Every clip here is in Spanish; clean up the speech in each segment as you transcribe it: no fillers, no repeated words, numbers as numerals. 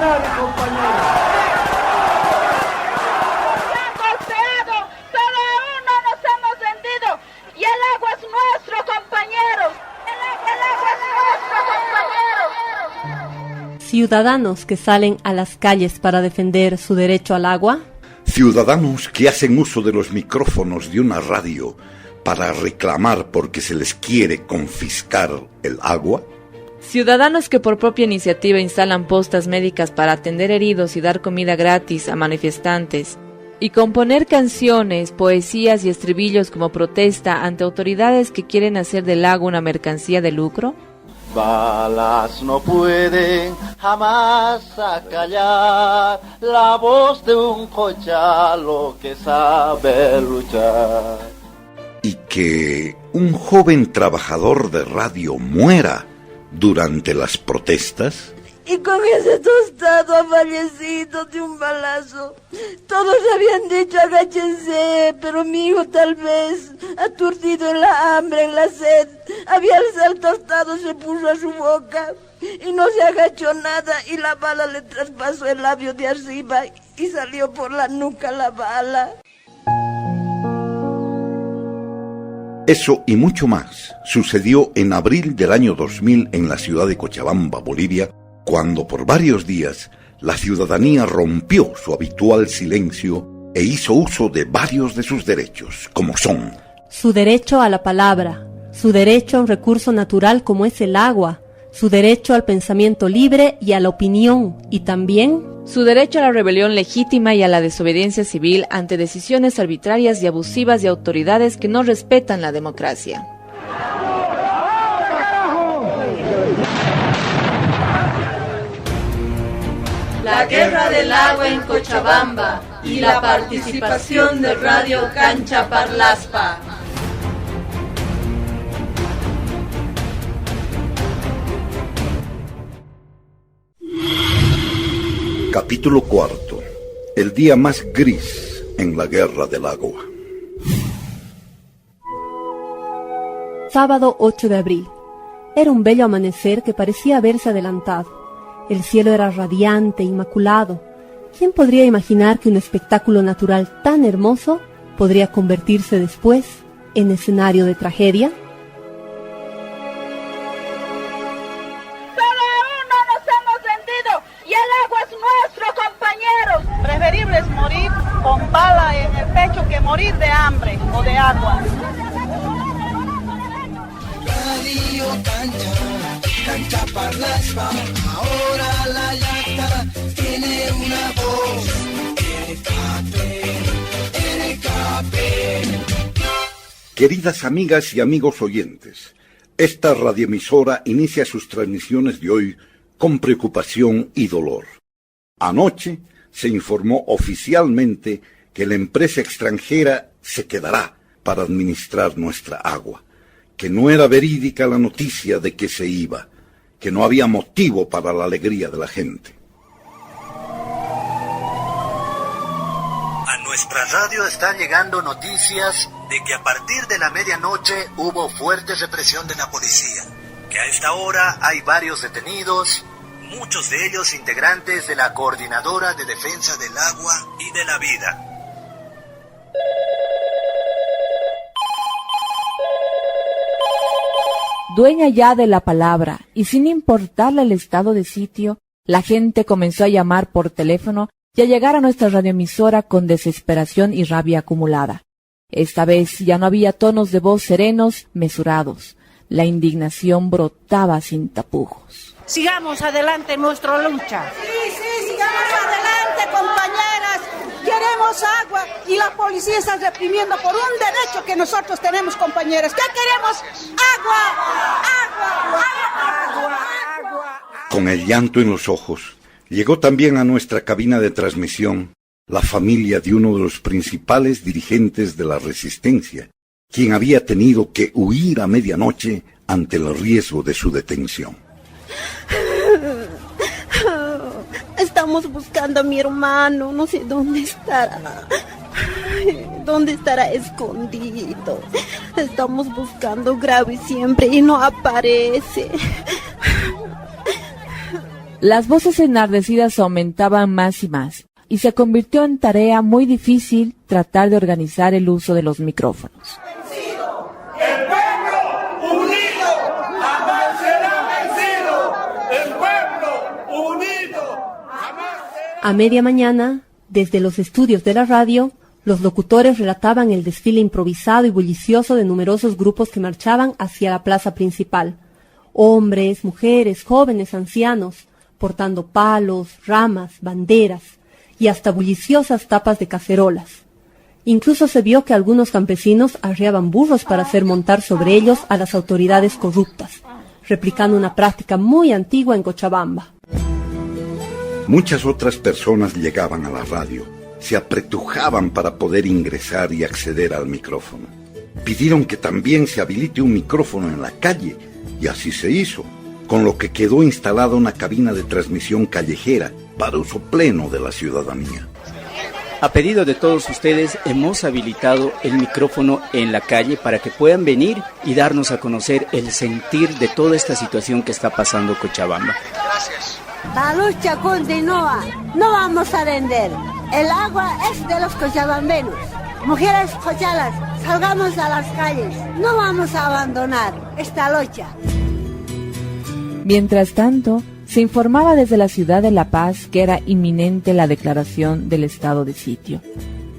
revolucionario, compañeros. ¡Se han golpeado! ¡Pero aún no nos hemos rendido! ¡Y el agua es nuestro, compañeros! ¡El agua es nuestro, compañeros! Ciudadanos que salen a las calles para defender su derecho al agua. Ciudadanos que hacen uso de los micrófonos de una radio para reclamar porque se les quiere confiscar el agua. Ciudadanos que por propia iniciativa instalan postas médicas para atender heridos y dar comida gratis a manifestantes, y componer canciones, poesías y estribillos como protesta ante autoridades que quieren hacer del agua una mercancía de lucro. Balas no pueden jamás acallar la voz de un cochalo que sabe luchar. Y que un joven trabajador de radio muera durante las protestas. Y con ese tostado ha fallecido de un balazo. Todos habían dicho agáchense, pero mi hijo tal vez, aturdido en la hambre, en la sed, había alzado el tostado, se puso a su boca y no se agachó nada y la bala le traspasó el labio de arriba y salió por la nuca la bala. Eso y mucho más sucedió en abril del año 2000 en la ciudad de Cochabamba, Bolivia, cuando por varios días la ciudadanía rompió su habitual silencio e hizo uso de varios de sus derechos, como son: su derecho a la palabra, su derecho a un recurso natural como es el agua, su derecho al pensamiento libre y a la opinión, y también su derecho a la rebelión legítima y a la desobediencia civil ante decisiones arbitrarias y abusivas de autoridades que no respetan la democracia. La guerra del agua en Cochabamba y la participación de Radio Cancha Parlaspa. Capítulo 4. El día más gris en la guerra del agua. Sábado 8 de abril. Era un bello amanecer que parecía haberse adelantado. El cielo era radiante, inmaculado. ¿Quién podría imaginar que un espectáculo natural tan hermoso podría convertirse después en escenario de tragedia? ¡Pero aún no nos hemos rendido! ¡Y el agua es nuestro, compañeros! Preferible es morir con bala en el pecho que morir de hambre o de agua. Radio Cancha, Cancha Parlaspa, ahora la llanta tiene una voz. RKP. Queridas amigas y amigos oyentes, esta radioemisora inicia sus transmisiones de hoy con preocupación y dolor. Anoche se informó oficialmente que la empresa extranjera se quedará para administrar nuestra agua, que no era verídica la noticia de que se iba, que no había motivo para la alegría de la gente. A nuestra radio están llegando noticias de que a partir de la medianoche hubo fuerte represión de la policía, que a esta hora hay varios detenidos, muchos de ellos integrantes de la Coordinadora de Defensa del Agua y de la Vida. Dueña ya de la palabra, y sin importarle el estado de sitio, la gente comenzó a llamar por teléfono y a llegar a nuestra radioemisora con desesperación y rabia acumulada. Esta vez ya no había tonos de voz serenos, mesurados. La indignación brotaba sin tapujos. Sigamos adelante en nuestra lucha. Sí, sigamos adelante, compañeras. Queremos agua y la policía está reprimiendo por un derecho que nosotros tenemos, compañeras. ¿Qué queremos? ¡Agua! ¡Agua! ¡Agua! ¡Agua! Con el llanto en los ojos, llegó también a nuestra cabina de transmisión la familia de uno de los principales dirigentes de la resistencia, quien había tenido que huir a medianoche ante el riesgo de su detención. Estamos buscando a mi hermano, no sé dónde estará. ¿Dónde estará escondido? Estamos buscando grave siempre y no aparece. Las voces enardecidas aumentaban más y más, y se convirtió en tarea muy difícil tratar de organizar el uso de los micrófonos. ¡El pueblo unido jamás será vencido! ¡El pueblo unido jamás será... A media mañana, desde los estudios de la radio, los locutores relataban el desfile improvisado y bullicioso de numerosos grupos que marchaban hacia la plaza principal. Hombres, mujeres, jóvenes, ancianos, portando palos, ramas, banderas y hasta bulliciosas tapas de cacerolas. Incluso se vio que algunos campesinos arriaban burros para hacer montar sobre ellos a las autoridades corruptas, replicando una práctica muy antigua en Cochabamba. Muchas otras personas llegaban a la radio, se apretujaban para poder ingresar y acceder al micrófono. Pidieron que también se habilite un micrófono en la calle, y así se hizo, con lo que quedó instalada una cabina de transmisión callejera para uso pleno de la ciudadanía. A pedido de todos ustedes, hemos habilitado el micrófono en la calle para que puedan venir y darnos a conocer el sentir de toda esta situación que está pasando Cochabamba. Gracias. La lucha continúa, no vamos a vender. El agua es de los cochabambenos. Mujeres cochalas, salgamos a las calles, no vamos a abandonar esta lucha. Mientras tanto, se informaba desde la ciudad de La Paz que era inminente la declaración del estado de sitio,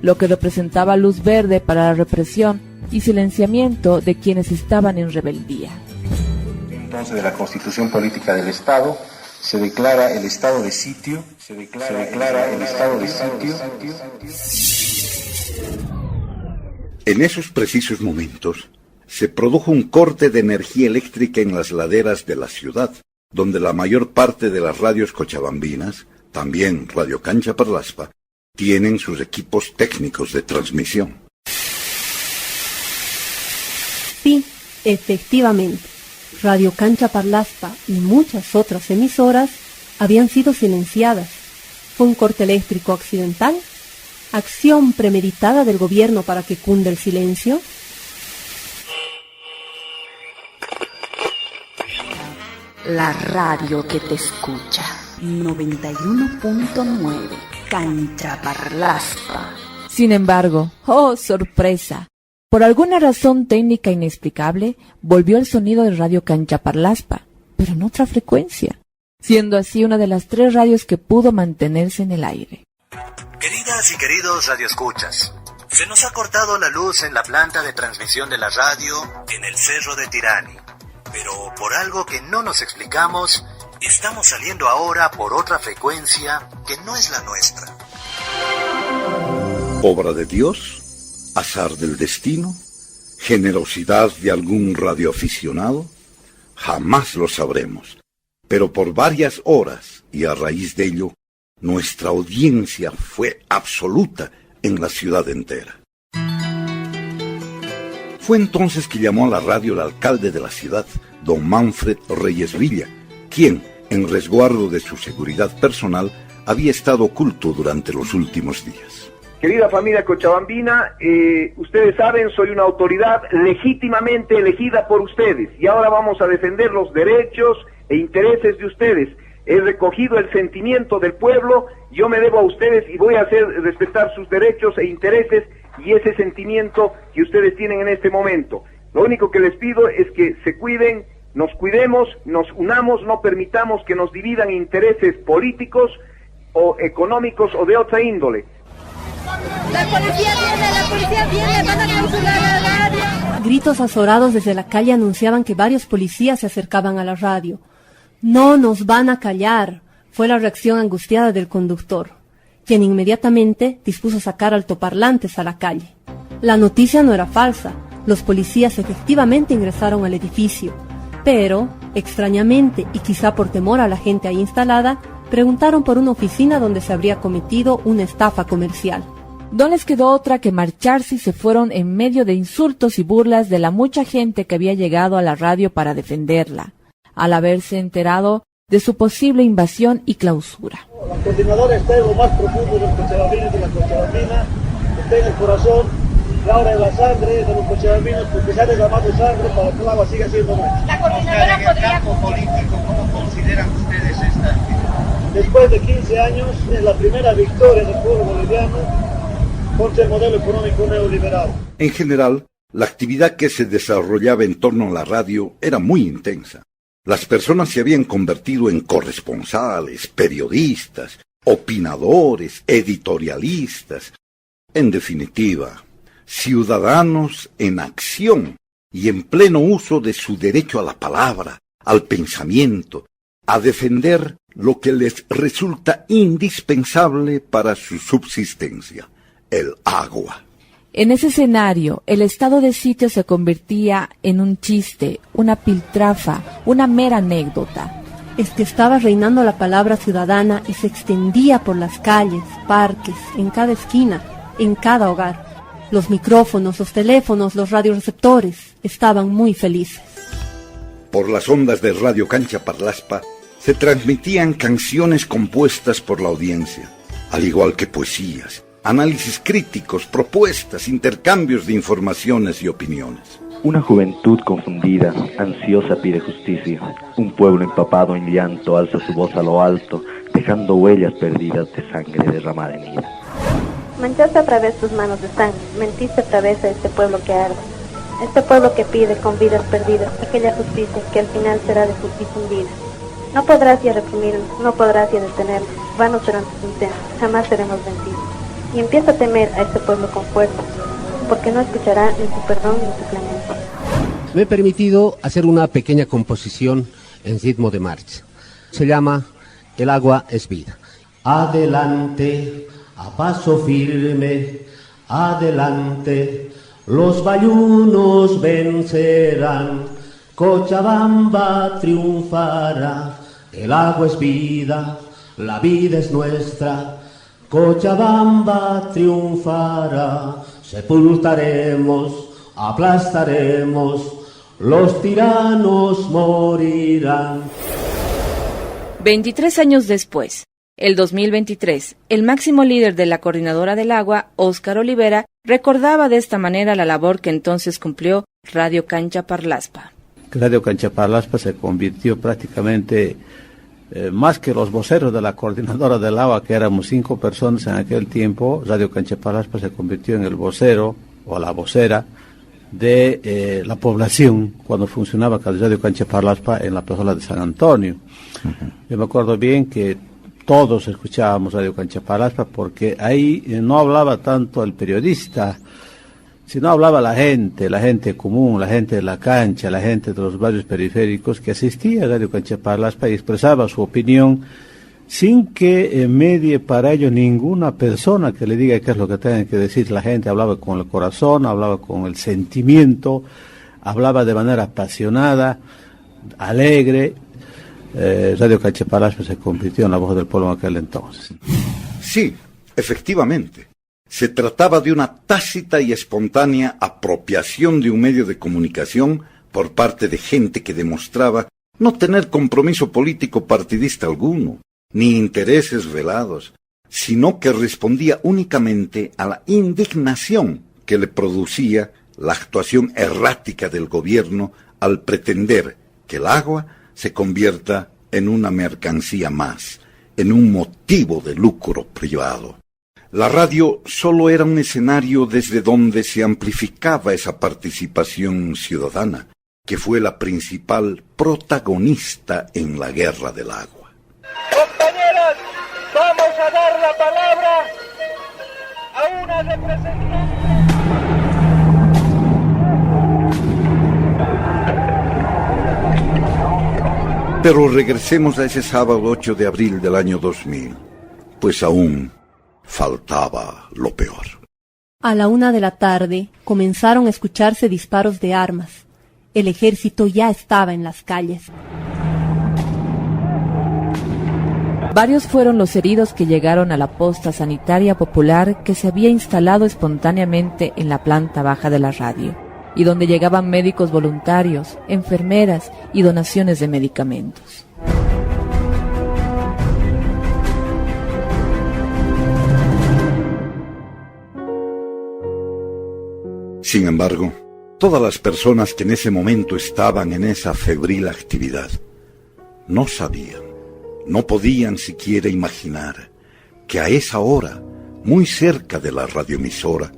lo que representaba luz verde para la represión y silenciamiento de quienes estaban en rebeldía. Entonces, de la Constitución Política del Estado, se declara el estado de sitio, En esos precisos momentos, se produjo un corte de energía eléctrica en las laderas de la ciudad, donde la mayor parte de las radios cochabambinas, también Radio Cancha Parlaspa, tienen sus equipos técnicos de transmisión. Sí, efectivamente, Radio Cancha Parlaspa y muchas otras emisoras habían sido silenciadas. ¿Fue un corte eléctrico accidental? ¿Acción premeditada del gobierno para que cunde el silencio? La radio que te escucha. 91.9 Cancha Parlaspa. Sin embargo, ¡oh sorpresa! Por alguna razón técnica inexplicable, volvió el sonido de Radio Cancha Parlaspa, pero en otra frecuencia, siendo así una de las 3 radios que pudo mantenerse en el aire. Queridas y queridos radioescuchas, se nos ha cortado la luz en la planta de transmisión de la radio en el Cerro de Tirani, pero por algo que no nos explicamos, estamos saliendo ahora por otra frecuencia que no es la nuestra. ¿Obra de Dios? ¿Azar del destino? ¿Generosidad de algún radioaficionado? Jamás lo sabremos. Pero por varias horas, y a raíz de ello, nuestra audiencia fue absoluta en la ciudad entera. Fue entonces que llamó a la radio el alcalde de la ciudad, don Manfred Reyes Villa, quien, en resguardo de su seguridad personal, había estado oculto durante los últimos días. Querida familia cochabambina, ustedes saben, soy una autoridad legítimamente elegida por ustedes y ahora vamos a defender los derechos e intereses de ustedes. He recogido el sentimiento del pueblo, yo me debo a ustedes y voy a hacer respetar sus derechos e intereses y ese sentimiento que ustedes tienen en este momento. Lo único que les pido es que se cuiden, nos cuidemos, nos unamos, no permitamos que nos dividan intereses políticos o económicos o de otra índole. La policía viene, van a clausurar la radio. Gritos azorados desde la calle anunciaban que varios policías se acercaban a la radio. «No nos van a callar», fue la reacción angustiada del conductor, quien inmediatamente dispuso sacar altoparlantes a la calle. La noticia no era falsa, los policías efectivamente ingresaron al edificio, pero, extrañamente y quizá por temor a la gente ahí instalada, preguntaron por una oficina donde se habría cometido una estafa comercial. No les quedó otra que marcharse y se fueron en medio de insultos y burlas de la mucha gente que había llegado a la radio para defenderla, al haberse enterado de su posible invasión y clausura. La continuadora está en lo más profundo de los cochabambinos y de la cochabambina, está en el corazón, y ahora en la sangre de los cochabambinos, porque se ha derramado sangre para que el agua siga siendo nuestra. La coordinadora podría... político, ¿cómo consideran ustedes esta actitud? Después de 15 años, es la primera victoria del pueblo boliviano contra el modelo económico neoliberal. En general, la actividad que se desarrollaba en torno a la radio era muy intensa. Las personas se habían convertido en corresponsales, periodistas, opinadores, editorialistas. En definitiva, ciudadanos en acción y en pleno uso de su derecho a la palabra, al pensamiento, a defender lo que les resulta indispensable para su subsistencia, el agua. En ese escenario, el estado de sitio se convertía en un chiste, una piltrafa, una mera anécdota. Es que estaba reinando la palabra ciudadana y se extendía por las calles, parques, en cada esquina, en cada hogar. Los micrófonos, los teléfonos, los radioreceptores estaban muy felices. Por las ondas de Radio Cancha Parlaspa se transmitían canciones compuestas por la audiencia, al igual que poesías, análisis críticos, propuestas, intercambios de informaciones y opiniones. Una juventud confundida, ansiosa pide justicia. Un pueblo empapado en llanto alza su voz a lo alto, dejando huellas perdidas de sangre derramada en ira. Manchaste a través tus manos de sangre, mentiste a través a este pueblo que arde. Este pueblo que pide con vidas perdidas aquella justicia que al final será difundida. No podrás ya reprimirnos, no podrás ya detenernos, vanos serán tus intentos, jamás seremos vencidos. Y empieza a temer a este pueblo con fuerza, porque no escuchará ni su perdón ni su clemencia. Me he permitido hacer una pequeña composición en ritmo de marcha. Se llama El agua es vida. Adelante, a paso firme, adelante, los bayunos vencerán, Cochabamba triunfará, el agua es vida, la vida es nuestra, Cochabamba triunfará, sepultaremos, aplastaremos, los tiranos morirán. 23 años después, el 2023, el máximo líder de la Coordinadora del Agua, Óscar Olivera, recordaba de esta manera la labor que entonces cumplió Radio Cancha Parlaspa. Radio Cancha Parlaspa se convirtió prácticamente, más que los voceros de la Coordinadora del Agua, que éramos 5 personas en aquel tiempo, Radio Cancha Parlaspa se convirtió en el vocero o la vocera de la población cuando funcionaba Radio Cancha Parlaspa en la plazuela de San Antonio. Yo me acuerdo bien que todos escuchábamos Radio Cancha Parlaspa porque ahí no hablaba tanto el periodista, sino hablaba la gente común, la gente de la cancha, la gente de los barrios periféricos que asistía a Radio Cancha Parlaspa y expresaba su opinión sin que medie para ello ninguna persona que le diga qué es lo que tiene que decir. La gente hablaba con el corazón, hablaba con el sentimiento, hablaba de manera apasionada, alegre. Radio Cancha Parlaspa se convirtió en la voz del pueblo en aquel entonces. Sí, efectivamente. Se trataba de una tácita y espontánea apropiación de un medio de comunicación por parte de gente que demostraba no tener compromiso político partidista alguno, ni intereses velados, sino que respondía únicamente a la indignación que le producía la actuación errática del gobierno al pretender que el agua se convierta en una mercancía más, en un motivo de lucro privado. La radio solo era un escenario desde donde se amplificaba esa participación ciudadana, que fue la principal protagonista en la guerra del agua. Compañeras, vamos a dar la palabra a una representante. Pero regresemos a ese sábado 8 de abril del año 2000, pues aún faltaba lo peor. A la 1 de la tarde comenzaron a escucharse disparos de armas. El ejército ya estaba en las calles. Varios fueron los heridos que llegaron a la posta sanitaria popular que se había instalado espontáneamente en la planta baja de la radio, y donde llegaban médicos voluntarios, enfermeras y donaciones de medicamentos. Sin embargo, todas las personas que en ese momento estaban en esa febril actividad no sabían, No podían siquiera imaginar que a esa hora, muy cerca de la radioemisora,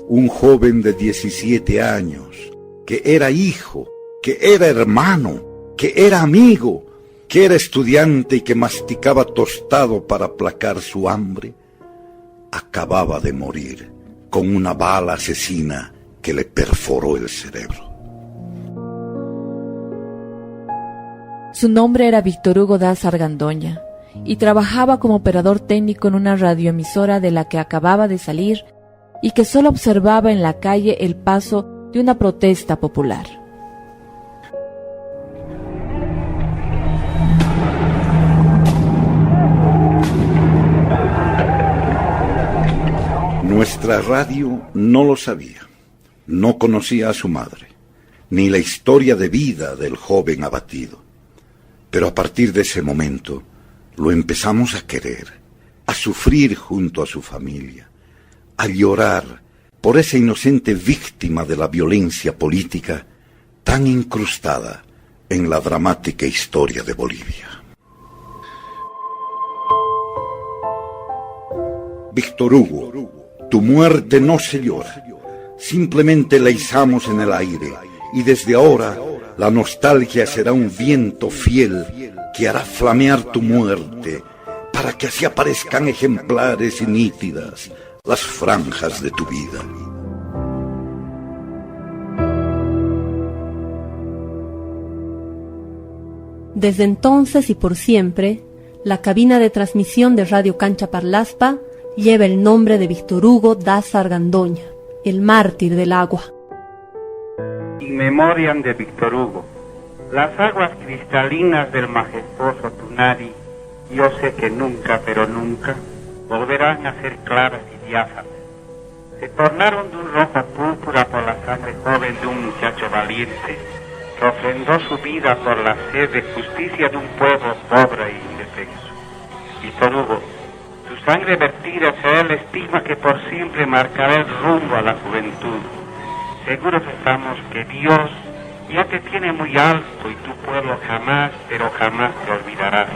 un joven de 17 años, que era hijo, que era hermano, que era amigo, que era estudiante y que masticaba tostado para aplacar su hambre, acababa de morir con una bala asesina que le perforó el cerebro. Su nombre era Víctor Hugo Daza Argandoña y trabajaba como operador técnico en una radioemisora de la que acababa de salir y que solo observaba en la calle el paso de una protesta popular. Nuestra radio no lo sabía, no conocía a su madre, ni la historia de vida del joven abatido. Pero a partir de ese momento lo empezamos a querer, a sufrir junto a su familia, a llorar por esa inocente víctima de la violencia política tan incrustada en la dramática historia de Bolivia. Víctor Hugo, tu muerte no se llora, simplemente la izamos en el aire y desde ahora la nostalgia será un viento fiel que hará flamear tu muerte para que así aparezcan ejemplares y nítidas las franjas de tu vida. Desde entonces y por siempre, la cabina de transmisión de Radio Cancha Parlaspa lleva el nombre de Víctor Hugo Daza Argandoña, el mártir del agua. In memoriam de Víctor Hugo, las aguas cristalinas del majestuoso Tunari, yo sé que nunca, pero nunca, volverán a ser claras y diáfanas. Se tornaron de un rojo púrpura por la sangre joven de un muchacho valiente, que ofrendó su vida por la sed de justicia de un pueblo pobre e indefenso. Víctor Hugo, tu sangre vertida será el estigma que por siempre marcará el rumbo a la juventud. Seguros estamos que Dios ya te tiene muy alto y tu pueblo jamás, pero jamás te olvidará.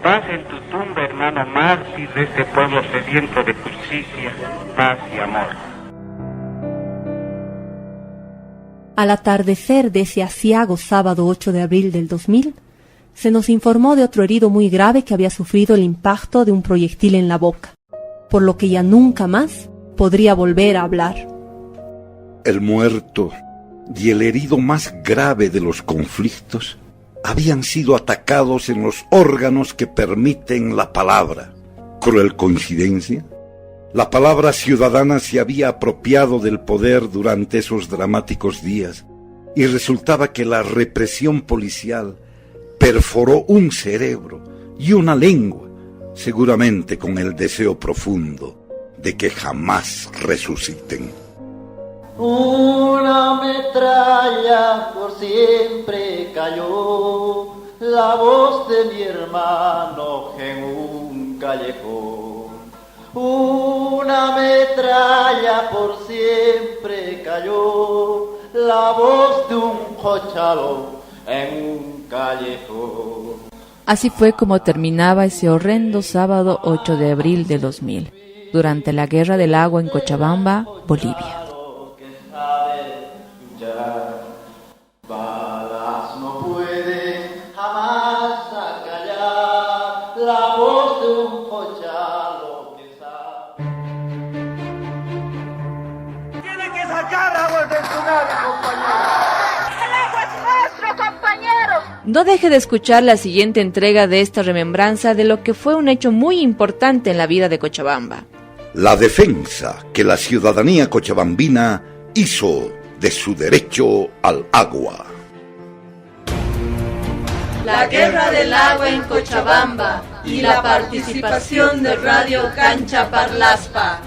Paz en tu tumba, hermano mártir de este pueblo sediento de justicia, paz y amor. Al atardecer de ese aciago sábado 8 de abril del 2000, se nos informó de otro herido muy grave que había sufrido el impacto de un proyectil en la boca, por lo que ya nunca más podría volver a hablar. El muerto y el herido más grave de los conflictos habían sido atacados en los órganos que permiten la palabra. ¿Cruel coincidencia? La palabra ciudadana se había apropiado del poder durante esos dramáticos días y resultaba que la represión policial perforó un cerebro y una lengua, seguramente con el deseo profundo de que jamás resuciten. Una metralla por siempre cayó, la voz de mi hermano en un callejón. Una metralla por siempre cayó, la voz de un jochalo en un callejón. Así fue como terminaba ese horrendo sábado 8 de abril de 2000, durante la Guerra del Agua en Cochabamba, Bolivia. Balas no pueden jamás acallar la voz de un jochalo que sabe. Tiene que sacar agua del Tunari, compañero. El agua es nuestro, compañeros. No deje de escuchar la siguiente entrega de esta remembranza de lo que fue un hecho muy importante en la vida de Cochabamba. La defensa que la ciudadanía cochabambina hizo de su derecho al agua. La Guerra del Agua en Cochabamba y la participación de Radio Cancha Parlaspa.